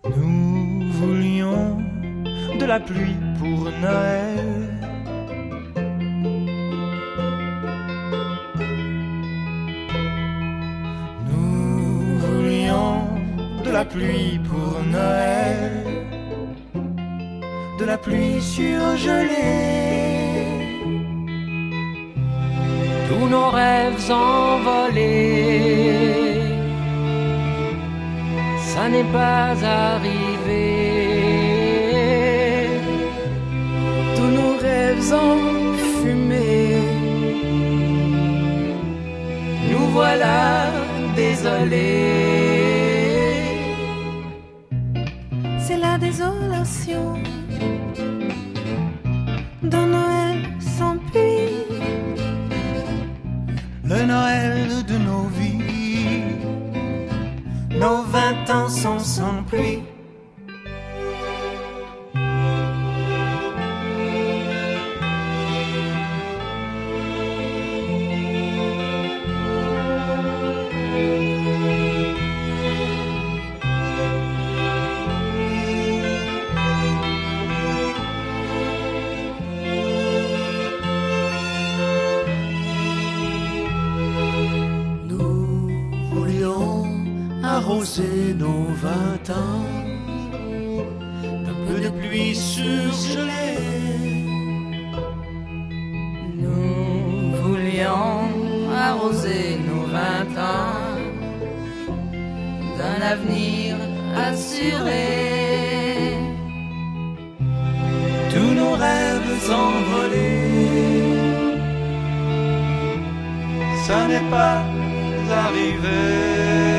Nous voulions de la pluie pour Noël. Nous voulions de la pluie pour Noël, de la pluie surgelée. Tous nos rêves envolés, ça n'est pas arrivé. Tous nos rêves enfumés, Nous voilà désolés. c'est la désolation d'un Noël sans pluie. Le Noël de nos vies, nos 20 ans sont sans pluie. Nous voulions arroser nos 20 ans d'un peu de pluie surgelée. Nous voulions arroser nos 20 ans d'un avenir assuré. Tous nos rêves envolés, ça n'est pas arrivé.